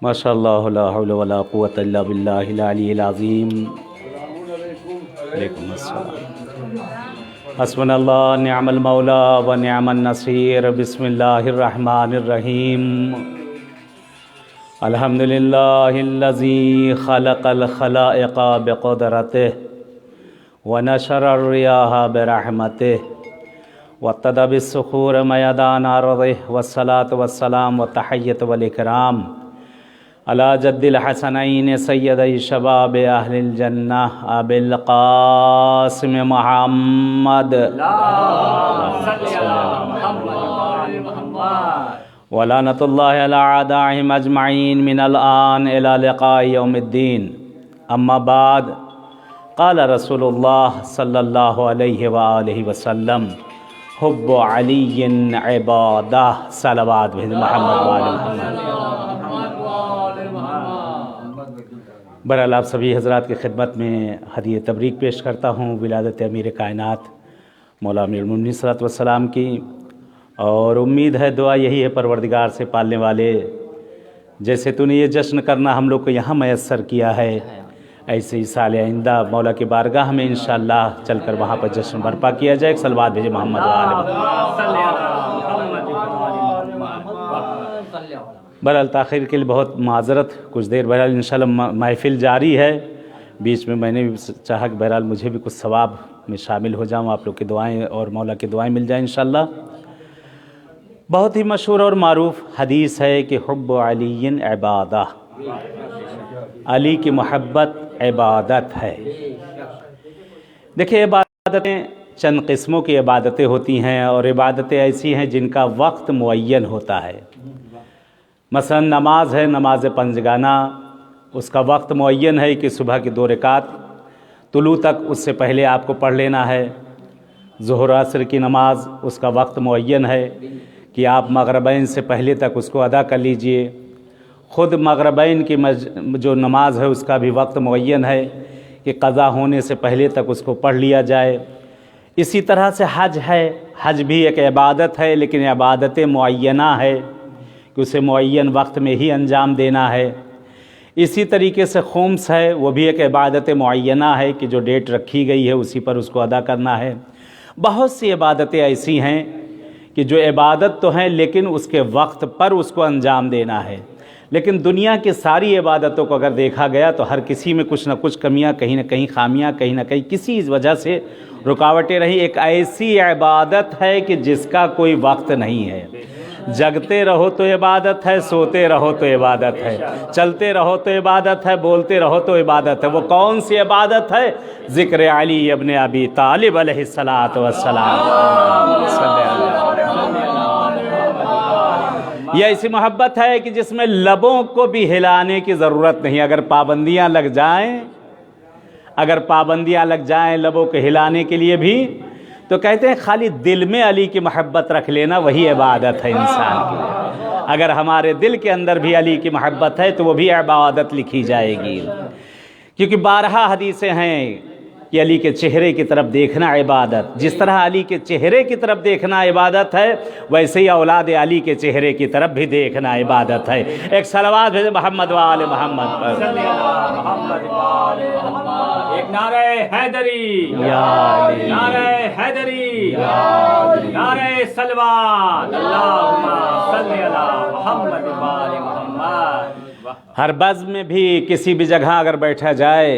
ماشاء اللہ لا حول ولا قوۃ الا باللہ العلی العظیم. علیکم السلام. حسبنا اللہ نعم المولا و نعم النصیر. بسم اللہ الرحمن الرحیم. الحمد للہ الذی خلق الخلائق بقدرتہ ونشر الریاح برحمتہ وابتدى بالصخور میدان ارضہ والصلاة والسلام والتحیۃ والاکرام على جد الحسنین سیدی شباب اہل الجنہ ابی القاسم محمد ولعنۃ اللہ علی اعدائہم اجمعین من الآن الی لقاء یوم الدین. اما بعد قال رسول اللہ صلی اللہ علیہ وآلہ وسلم حب علی عبادہ. صلوات محمد وآل محمد. بہرحال آپ سبھی حضرات کی خدمت میں ہدیہ تبریک پیش کرتا ہوں ولادت امیر کائنات مولا امیر المومنین صلی اللہ علیہ وسلم کی، اور امید ہے دعا یہی ہے پروردگار سے پالنے والے جیسے تو نے یہ جشن کرنا ہم لوگ کو یہاں میسر کیا ہے، ایسے ہی سال آئندہ مولا کی بارگاہ میں انشاءاللہ چل کر وہاں پر جشن برپا کیا جائے. صلوات بھیجے محمد بہرحال تاخیر کے لیے بہت معذرت. کچھ دیر بہرحال انشاءاللہ محفل جاری ہے، بیچ میں نے بھی چاہا کہ بہرحال مجھے بھی کچھ ثواب میں شامل ہو جاؤں، آپ لوگ کی دعائیں اور مولا کی دعائیں مل جائیں انشاءاللہ. بہت ہی مشہور اور معروف حدیث ہے کہ حب علی عبادہ، علی کی محبت عبادت ہے. دیکھیں عبادتیں چند قسموں کی عبادتیں ہوتی ہیں، اور عبادتیں ایسی ہیں جن کا وقت معین ہوتا ہے. مثلا نماز ہے، نماز پنجگانہ، اس کا وقت معین ہے کہ صبح کی 2 رکعت طلوع تک اس سے پہلے آپ کو پڑھ لینا ہے. ظہر عصر کی نماز اس کا وقت معین ہے کہ آپ مغربین سے پہلے تک اس کو ادا کر لیجئے. خود مغربین کی جو نماز ہے اس کا بھی وقت معین ہے کہ قضا ہونے سے پہلے تک اس کو پڑھ لیا جائے. اسی طرح سے حج ہے، حج بھی ایک عبادت ہے لیکن عبادت معینہ ہے کہ اسے معین وقت میں ہی انجام دینا ہے. اسی طریقے سے خمس ہے، وہ بھی ایک عبادت معینہ ہے کہ جو ڈیٹ رکھی گئی ہے اسی پر اس کو ادا کرنا ہے. بہت سی عبادتیں ایسی ہیں کہ جو عبادت تو ہیں لیکن اس کے وقت پر اس کو انجام دینا ہے. لیکن دنیا کی ساری عبادتوں کو اگر دیکھا گیا تو ہر کسی میں کچھ نہ کچھ کمیاں، کہیں نہ کہیں خامیاں، کہیں نہ کہیں کسی وجہ سے رکاوٹیں رہی. ایک ایسی عبادت ہے کہ جس کا کوئی وقت نہیں ہے. جگتے رہو تو عبادت ہے، سوتے رہو تو عبادت ہے، چلتے رہو تو عبادت ہے، بولتے رہو تو عبادت ہے. وہ کون سی عبادت ہے؟ ذکر علی ابن ابی طالب علیہ الصلاۃ والسلام. یہ ایسی محبت ہے کہ جس میں لبوں کو بھی ہلانے کی ضرورت نہیں. اگر پابندیاں لگ جائیں لبوں کو ہلانے کے لیے بھی، تو کہتے ہیں خالی دل میں علی کی محبت رکھ لینا وہی عبادت ہے انسان کی. اگر ہمارے دل کے اندر بھی علی کی محبت ہے تو وہ بھی عبادت لکھی جائے گی. کیونکہ بارہا حدیثیں ہیں کہ علی کے چہرے کی طرف دیکھنا عبادت. جس طرح علی کے چہرے کی طرف دیکھنا عبادت ہے ویسے ہی اولاد علی کے چہرے کی طرف بھی دیکھنا عبادت ہے. ایک صلوات بھیجے محمد و آل محمد پر. ایک نعرہ حیدری، نعرہ حیدری، نعرہ صلوات. اللہم صلی علی محمد و آل محمد. ہر بزم میں بھی کسی بھی جگہ اگر بیٹھا جائے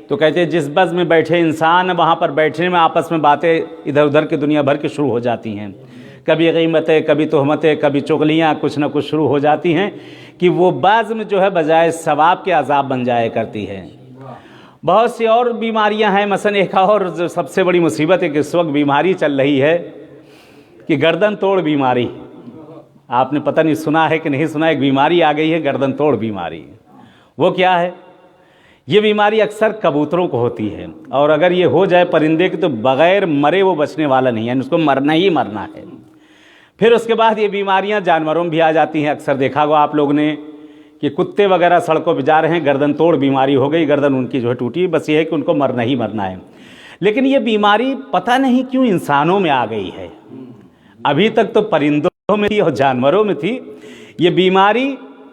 تو کہتے ہیں جس بزم میں بیٹھے انسان وہاں پر بیٹھنے میں آپس میں باتیں ادھر ادھر کی دنیا بھر کی شروع ہو جاتی ہیں. کبھی غیبتیں، کبھی تہمتیں، کبھی چغلیاں، کچھ نہ کچھ شروع ہو جاتی ہیں کہ وہ بزم جو ہے بجائے ثواب کے عذاب بن جایا کرتی ہے. بہت سی اور بیماریاں ہیں. مثلا ایک اور جو سب سے بڑی مصیبت ہے کہ اس وقت بیماری چل رہی ہے کہ گردن توڑ بیماری. آپ نے پتہ نہیں سنا ہے کہ نہیں سنا، ایک بیماری آ گئی ہے گردن توڑ بیماری. وہ کیا ہے؟ یہ بیماری اکثر کبوتروں کو ہوتی ہے، اور اگر یہ ہو جائے پرندے کی تو بغیر مرے وہ بچنے والا نہیں ہے، یعنی اس کو مرنا ہی مرنا ہے. پھر اس کے بعد یہ بیماریاں جانوروں میں بھی آ جاتی ہیں. اکثر دیکھا ہوا آپ لوگ نے کہ کتے وغیرہ سڑکوں پہ جا رہے ہیں، گردن توڑ بیماری ہو گئی، گردن ان کی جو ہے ٹوٹی. بس یہ ہے کہ ان کو مرنا ہی مرنا ہے. لیکن یہ بیماری پتہ نہیں کیوں انسانوں میں آ گئی ہے. ابھی تک تو پرندوں میں تھی اور جانوروں میں تھی. یہ بیماری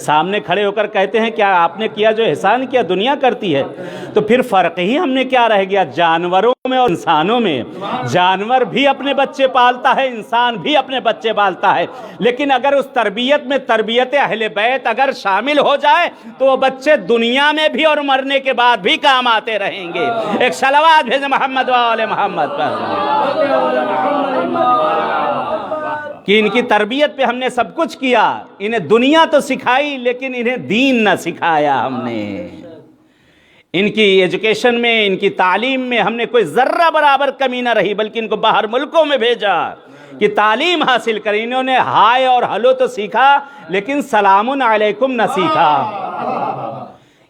سامنے کھڑے ہو کر کہتے ہیں کیا آپ نے کیا جو احسان کیا دنیا کرتی ہے؟ تو پھر فرق ہی ہم نے کیا رہ گیا جانوروں میں اور انسانوں میں؟ جانور بھی اپنے بچے پالتا ہے، انسان بھی اپنے بچے پالتا ہے، لیکن اگر اس تربیت میں تربیت اہل بیت اگر شامل ہو جائے تو وہ بچے دنیا میں بھی اور مرنے کے بعد بھی کام آتے رہیں گے۔ ایک صلوات بھیجیں محمد و آل محمد پر کہ ان کی تربیت پہ ہم نے سب کچھ کیا، انہیں دنیا تو سکھائی لیکن انہیں دین نہ سکھایا ہم نے۔ ان کی ایجوکیشن میں، ان کی تعلیم میں ہم نے کوئی ذرہ برابر کمی نہ رہی، بلکہ ان کو باہر ملکوں میں بھیجا کہ تعلیم حاصل کریں۔ انہوں نے ہائے اور ہلو تو سیکھا لیکن سلام علیکم نہ سیکھا۔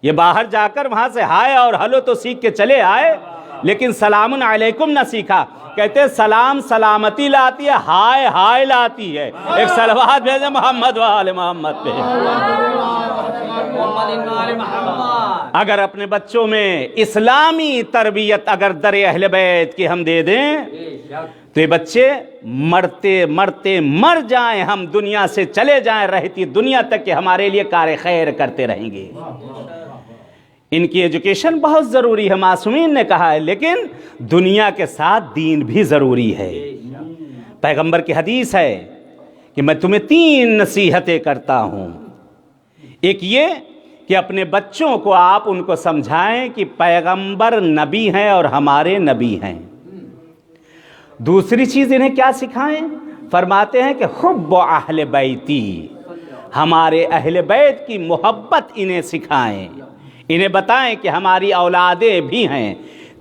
یہ باہر جا کر وہاں سے ہائے اور ہلو تو سیکھ کے چلے آئے لیکن سلام علیکم نہ سیکھا۔ کہتے ہیں سلام سلامتی لاتی ہے، ہائے ہائے لاتی ہے۔ ایک صلوات بھیجیں محمد و آل محمد پہ۔ اگر اپنے بچوں میں اسلامی تربیت اگر در اہل بیت کی ہم دے دیں تو یہ بچے مرتے مرتے مر جائیں، ہم دنیا سے چلے جائیں، رہتی دنیا تک کہ ہمارے لیے کار خیر کرتے رہیں گے۔ ان کی ایجوکیشن بہت ضروری ہے، معصومین نے کہا ہے، لیکن دنیا کے ساتھ دین بھی ضروری ہے۔ پیغمبر کی حدیث ہے کہ میں تمہیں 3 نصیحتیں کرتا ہوں۔ ایک یہ کہ اپنے بچوں کو آپ ان کو سمجھائیں کہ پیغمبر نبی ہیں اور ہمارے نبی ہیں۔ دوسری چیز انہیں کیا سکھائیں؟ فرماتے ہیں کہ حب اہل بیتی، ہمارے اہل بیت کی محبت انہیں سکھائیں، انہیں بتائیں کہ ہماری اولادیں بھی ہیں۔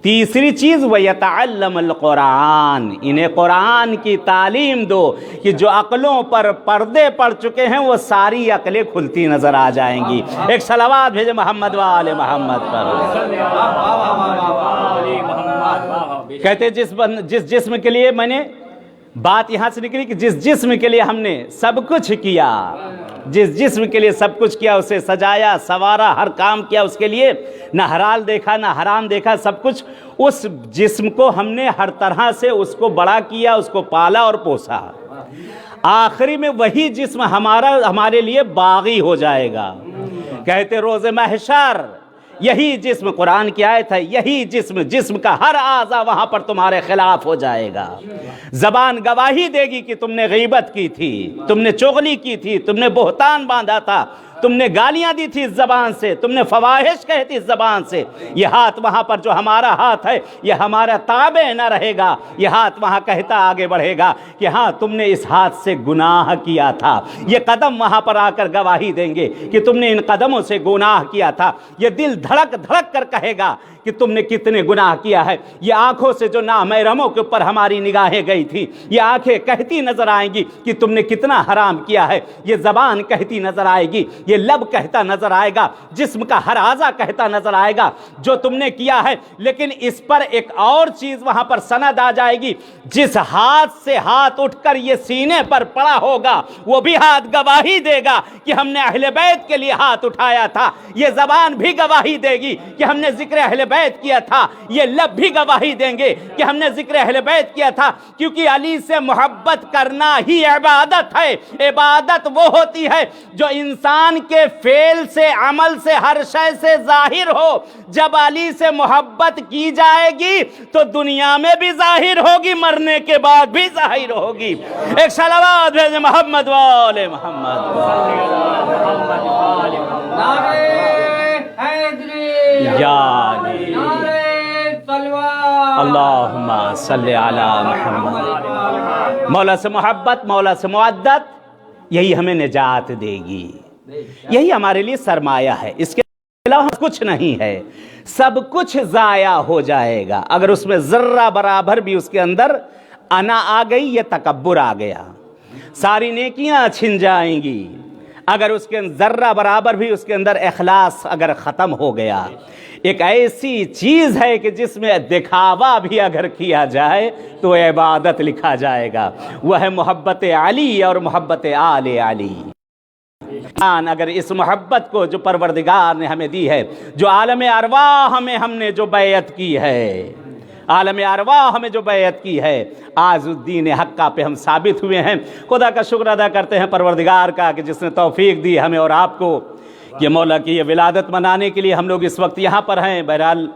تیسری چیز وَيَتَعَلَّمَ الْقُرْآنَ، انہیں قرآن کی تعلیم دو کہ جو عقلوں پر پردے پڑ چکے ہیں وہ ساری عقلیں کھلتی نظر آ جائیں گی۔ ایک صلوات بھیجے محمد و آل محمد پر۔ کہتے جس جسم کے لیے میں نے بات یہاں سے نکلی کہ جس جسم کے لیے ہم نے سب کچھ کیا، جس جسم کے لیے سب کچھ کیا، اسے سجایا سوارا، ہر کام کیا اس کے لیے، نہ حلال دیکھا نہ حرام دیکھا، سب کچھ اس جسم کو ہم نے ہر طرح سے اس کو بڑا کیا، اس کو پالا اور پوسا۔ آخری میں وہی جسم ہمارے لیے باغی ہو جائے گا۔ کہتے روز محشر یہی جسم، قرآن کی آیت ہے، یہی جسم کا ہر اعضا وہاں پر تمہارے خلاف ہو جائے گا۔ زبان گواہی دے گی کہ تم نے غیبت کی تھی، تم نے چغلی کی تھی، تم نے بہتان باندھا تھا، تم نے گالیاں دی تھی اس زبان سے، تم نے فواحش کہی تھی اس زبان سے۔ یہ ہاتھ وہاں پر جو ہمارا ہاتھ ہے یہ ہمارا تابع نہ رہے گا، یہ ہاتھ وہاں کہتا آگے بڑھے گا کہ ہاں تم نے اس ہاتھ سے گناہ کیا تھا۔ یہ قدم وہاں پر آ کر گواہی دیں گے کہ تم نے ان قدموں سے گناہ کیا تھا۔ یہ دل دھڑک دھڑک کر کہے گا کہ تم نے کتنے گناہ کیا ہے۔ یہ آنکھوں سے جو نامحرموں کے اوپر ہماری نگاہیں گئی تھی، یہ آنکھیں کہتی نظر آئیں گی کہ تم نے کتنا حرام کیا ہے۔ یہ زبان کہتی نظر آئے گی، یہ لب کہتا نظر آئے گا، جسم کا ہر اعضا کہتا نظر آئے گا جو تم نے کیا ہے۔ لیکن اس پر ایک اور چیز وہاں پر سند آ جائے گی، جس ہاتھ سے ہاتھ اٹھ کر یہ سینے پر پڑا ہوگا وہ بھی ہاتھ گواہی دے گا کہ ہم نے اہل بیت کے لیے ہاتھ اٹھایا تھا۔ یہ زبان بھی گواہی دے گی کہ ہم نے ذکر اہل بیت کیا تھا، یہ لب بھی گواہی دیں گے کہ ہم نے ذکر اہل بیت کیا تھا، کیونکہ علی سے محبت کرنا ہی عبادت ہے۔ عبادت وہ ہوتی ہے جو انسان کے فعل سے، عمل سے، ہر شے سے ظاہر ہو۔ جب علی سے محبت کی جائے گی تو دنیا میں بھی ظاہر ہوگی، مرنے کے بعد بھی ظاہر ہوگی۔ ایک صلوات بھیجیں محمد و آل محمد۔ اللہم صلی علی محمد۔ مولا سے محبت، مولا سے مودت، یہی ہمیں نجات دے گی، یہی ہمارے لیے سرمایہ ہے۔ اس کے علاوہ کچھ نہیں ہے، سب کچھ ضائع ہو جائے گا اگر اس میں ذرہ برابر بھی اس کے اندر انا آ گئی یا تکبر آ گیا۔ ساری نیکیاں چھن جائیں گی اگر اس کے ذرہ برابر بھی اس کے اندر اخلاص اگر ختم ہو گیا۔ ایک ایسی چیز ہے کہ جس میں دکھاوا بھی اگر کیا جائے تو عبادت لکھا جائے گا، وہ ہے محبت علی اور محبت آل علی۔ اگر اس محبت کو جو پروردگار نے ہمیں دی ہے، جو عالم ارواح میں ہم نے جو بیعت کی ہے، عالم ارواح ہمیں جو بیعت کی ہے، آج الدین حقہ پہ ہم ثابت ہوئے ہیں۔ خدا کا شکر ادا کرتے ہیں پروردگار کا کہ جس نے توفیق دی ہمیں اور آپ کو یہ مولا کی یہ ولادت منانے کے لیے ہم لوگ اس وقت یہاں پر ہیں۔ بہرحال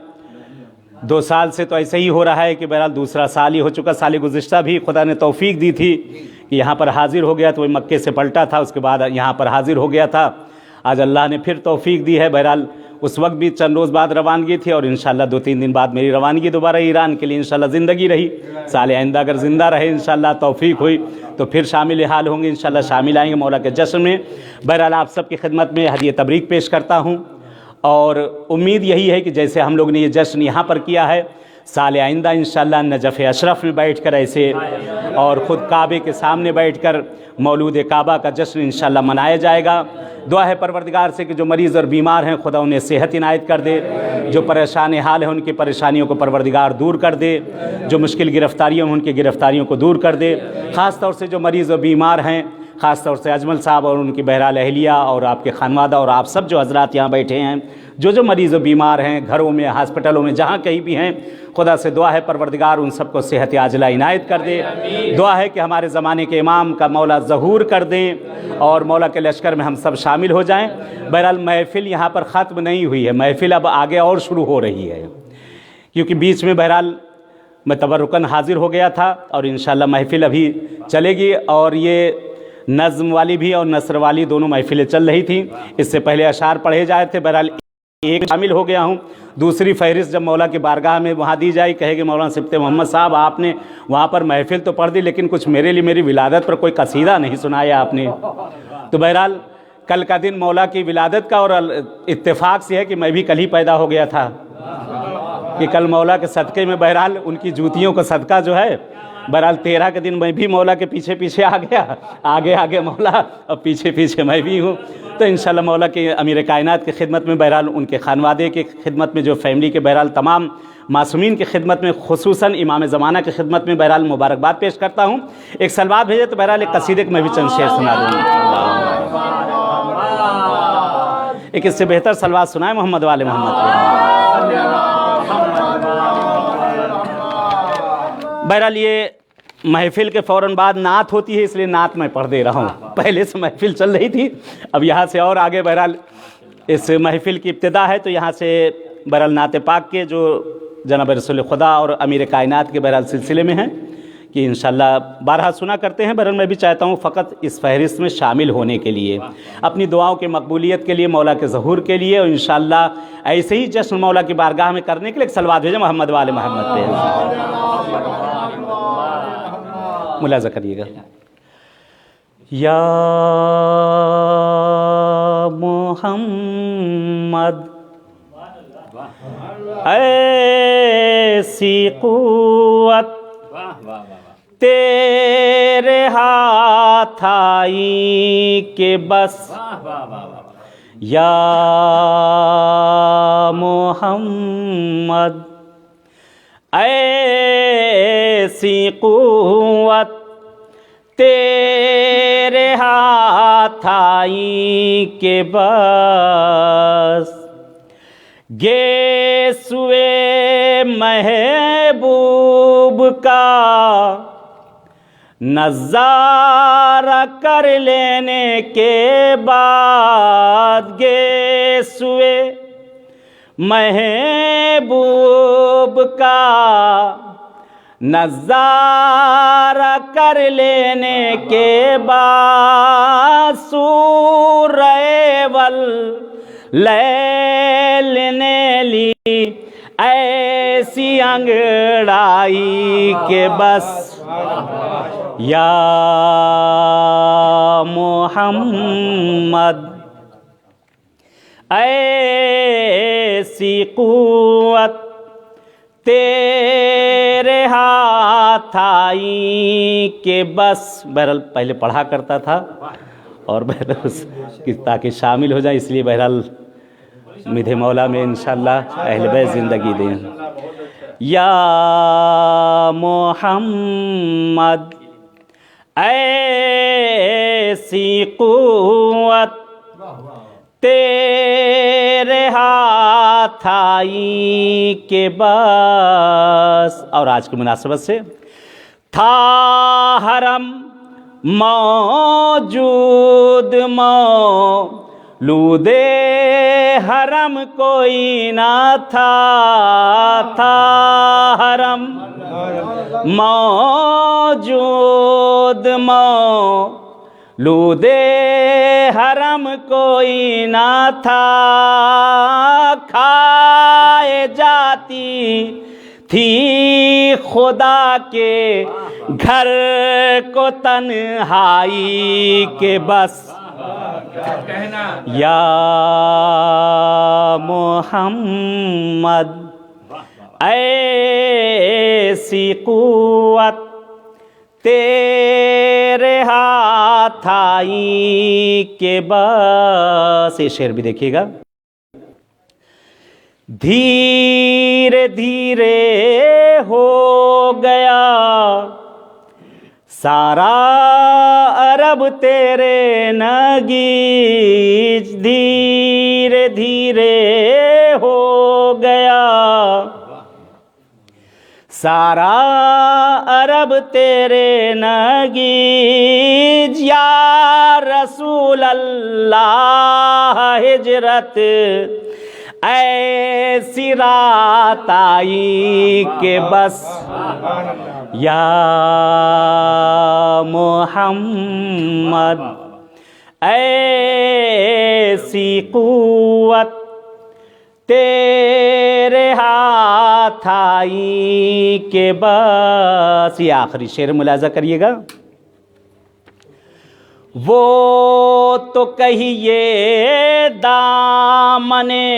2 سال سے تو ایسے ہی ہو رہا ہے کہ بہرحال دوسرا سال ہی ہو چکا۔ سال گزشتہ بھی خدا نے توفیق دی تھی کہ یہاں پر حاضر ہو گیا، تو وہ مکے سے پلٹا تھا، اس کے بعد یہاں پر حاضر ہو گیا تھا۔ آج اللہ نے پھر توفیق دی ہے۔ بہرحال اس وقت بھی چند روز بعد روانگی تھی، اور انشاءاللہ 2-3 دن بعد میری روانگی دوبارہ ایران کے لیے انشاءاللہ زندگی رہی۔ سال آئندہ اگر زندہ رہے انشاءاللہ توفیق ہوئی تو پھر شامل حال ہوں گے، انشاءاللہ شامل آئیں گے مولا کے جشن میں۔ بہرحال آپ سب کی خدمت میں ہدیہ تبریک پیش کرتا ہوں، اور امید یہی ہے کہ جیسے ہم لوگ نے یہ جشن یہاں پر کیا ہے، سال آئندہ انشاءاللہ نجف اشرف میں بیٹھ کر ایسے اور خود کعبے کے سامنے بیٹھ کر مولود کعبہ کا جشن انشاءاللہ منایا جائے گا۔ دعا ہے پروردگار سے کہ جو مریض اور بیمار ہیں خدا انہیں صحت عنایت کر دے، جو پریشان حال ہیں ان کی پریشانیوں کو پروردگار دور کر دے، جو مشکل گرفتاریوں ہیں ان کی گرفتاریوں کو دور کر دے۔ خاص طور سے جو مریض اور بیمار ہیں، خاص طور سے اجمل صاحب اور ان کی بہرحال اہلیہ اور آپ کے خانوادہ اور آپ سب جو حضرات یہاں بیٹھے ہیں، جو مریض و بیمار ہیں گھروں میں، ہاسپٹلوں میں، جہاں کہیں بھی ہیں، خدا سے دعا ہے پروردگار ان سب کو صحت عاجلہ عنایت کر دے۔ دعا ہے کہ ہمارے زمانے کے امام کا مولا ظہور کر دیں اور مولا کے لشکر میں ہم سب شامل ہو جائیں۔ بہرحال محفل یہاں پر ختم نہیں ہوئی ہے، محفل اب آگے اور شروع ہو رہی ہے، کیونکہ بیچ میں بہرحال میں تبرکاً حاضر ہو گیا تھا، اور انشاءاللہ محفل ابھی چلے گی، اور یہ نظم والی بھی اور نثر والی دونوں محفلیں چل رہی تھیں۔ اس سے پہلے اشعار پڑھے جائے تھے، بہرحال ایک شامل ہو گیا ہوں۔ دوسری فہرست جب مولا کی بارگاہ میں وہاں دی جائے، کہے کہ مولانا صفت محمد صاحب آپ نے وہاں پر محفل تو پڑھ دی لیکن کچھ میرے لیے میری ولادت پر کوئی قصیدہ نہیں سنایا آپ نے۔ تو بہرحال کل کا دن مولا کی ولادت کا، اور اتفاق سے ہے کہ میں بھی کل ہی پیدا ہو گیا تھا کہ کل مولا کے صدقے میں بہرحال ان کی جوتیوں کا صدقہ جو ہے، بہرحال 13 کے دن میں بھی مولا کے پیچھے پیچھے آ گیا، آگے آگے مولا اور پیچھے پیچھے میں بھی ہوں۔ تو انشاءاللہ مولا کے امیر کائنات کی خدمت میں، بہرحال ان کے خانوادے کی خدمت میں، جو فیملی کے بہرحال تمام معصومین کی خدمت میں، خصوصاً امام زمانہ کی خدمت میں بہرحال مبارکباد پیش کرتا ہوں۔ ایک سلوات بھیجے تو بہرحال ایک قصیدے میں بھی چند شعر سنا دوں گا۔ ایک اس سے بہتر سلوات سنائے محمد والے محمد۔ بہرحال یہ محفل کے فوراً بعد نعت ہوتی ہے، اس لیے نعت میں پڑھ دے رہا ہوں۔ پہلے سے محفل چل رہی تھی، اب یہاں سے اور آگے بہرحال اس محفل کی ابتدا ہے، تو یہاں سے بہرحال نعت پاک کے جو جناب رسول خدا اور امیر کائنات کے بہرحال سلسلے میں ہیں کہ انشاءاللہ بارہا سنا کرتے ہیں۔ بہرحال میں بھی چاہتا ہوں فقط اس فہرست میں شامل ہونے کے لیے، اپنی دعاؤں کے مقبولیت کے لیے، مولا کے ظہور کے لیے، اور انشاءاللہ ایسے ہی جشن مولا کی بارگاہ میں کرنے کے لیے ایک سلوات بھیجیں محمد والے محمد پہ، ملاحظہ کریے گا۔ یا محمد ایسی قوت تیرے ہاتھ آئی کہ بس، یا محمد ایسی قوت تیرے ہاتھ آئی کہ بس، گیسوئے محبوب کا نظارہ کر لینے کے بعد، گیسوئے محبوب کا نظارہ کر لینے کے بعد، سورہ واللیل نے لی ایسی انگڑائی کہ بس، یا محمد ایسی قوت تیرے ہاتھ آئی کہ بس۔ بہرحال پہلے پڑھا کرتا تھا اور بہرحال تاکہ شامل ہو جائے، اس لیے بہرحال مدح مولا میں انشاءاللہ اہل بیت زندگی دیں۔ یا محمد ایسی قوت تیرے ہاتھ ہاتھائی کے بس. اور آج کی مناسبت سے تھا حرم موجود مولود حرم کوئی نہ تھا. تھا حرم موجود مولود حرم کوئی نہ تھا. کھائے جاتی تھی خدا کے گھر کو تنہائی کے بس. یا محمد ایسی قوت تیرے ہاتھ آئی کے بس. یہ شعر بھی دیکھیے گا. دھیرے دھیرے ہو گیا سارا عرب تیرے نگیج. دھیرے دھیرے ہو گیا سارا عرب تیرے نگیج. یا رسول اللہ ہجرت ایسی رات آئی کہ بس. یا محمد ایسی قوت تیرے ہاتھ آئی کہ بس. یہ آخری شعر ملاحظہ کریے گا. وہ تو کہیے دامنے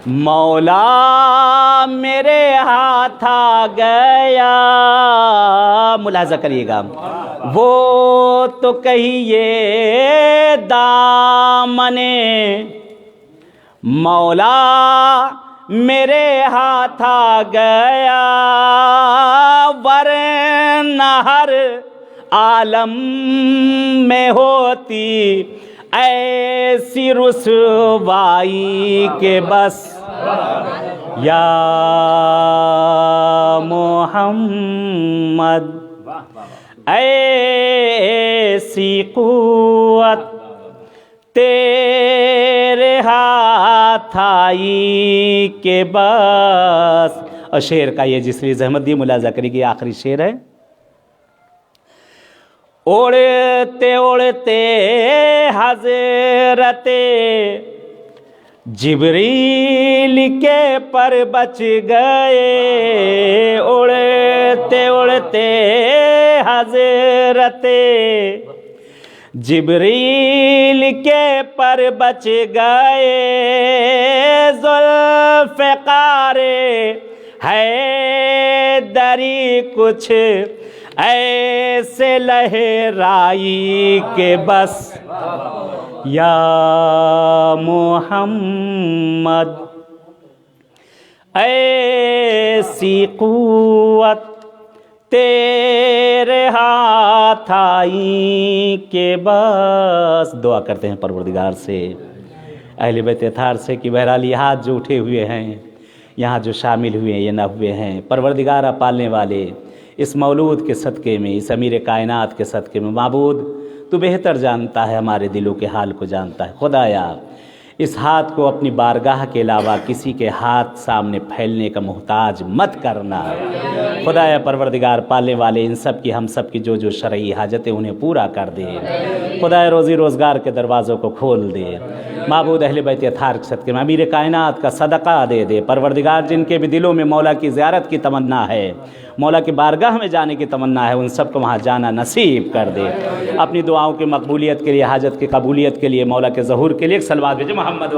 مولا میرے ہاتھ آ گیا. ملاحظہ کریے گا. وہ تو کہیے دامنے مولا میرے ہاتھ آ گیا. ورنہ ہر عالم میں ہوتی ایسی رسوائی کے بس. یا محمد ایسی قوت تیرے ہاتھ آئی کہ بس. اور شعر کا یہ جس لیے زحمت دی ملاحظہ کرے گی. آخری شعر ہے. اڑتے اڑتے حضرت جبریل کے پر بچ گئے. اڑتے اڑتے حضرت جبریل کے پر بچ گئے. ذوالفقار حیدری کچھ ایسے لہرائی کہ بس. یا محمد ایسی قوت تیرے ہاتھ آئی کہ بس. دعا کرتے ہیں پروردگار سے, اہل بیت اطہار سے کہ بہرحال یہ ہاتھ جو اٹھے ہوئے ہیں یہاں جو شامل ہوئے ہیں یہ نہ ہوئے ہیں, پروردگارہ پالنے والے اس مولود کے صدقے میں, اس امیر کائنات کے صدقے میں معبود تو بہتر جانتا ہے, ہمارے دلوں کے حال کو جانتا ہے. خدایا اس ہاتھ کو اپنی بارگاہ کے علاوہ کسی کے ہاتھ سامنے پھیلنے کا محتاج مت کرنا. خدایا پروردگار پالنے والے ان سب کی ہم سب کی جو جو شرعی حاجتیں انہیں پورا کر دے. خدایا روزی روزگار کے دروازوں کو کھول دے. معبود اہل بیت اطہار کے صدقے میں امیر کائنات کا صدقہ دے دے. پروردگار جن کے بھی دلوں میں مولا کی زیارت کی تمنا ہے, مولا کی بارگاہ میں جانے کی تمنا ہے, ان سب کو وہاں جانا نصیب کر دے. اپنی دعاؤں کی مقبولیت کے لیے, حاجت کی قبولیت کے لیے, مولا کے ظہور کے لیے ایک صلوات بھیجے محمد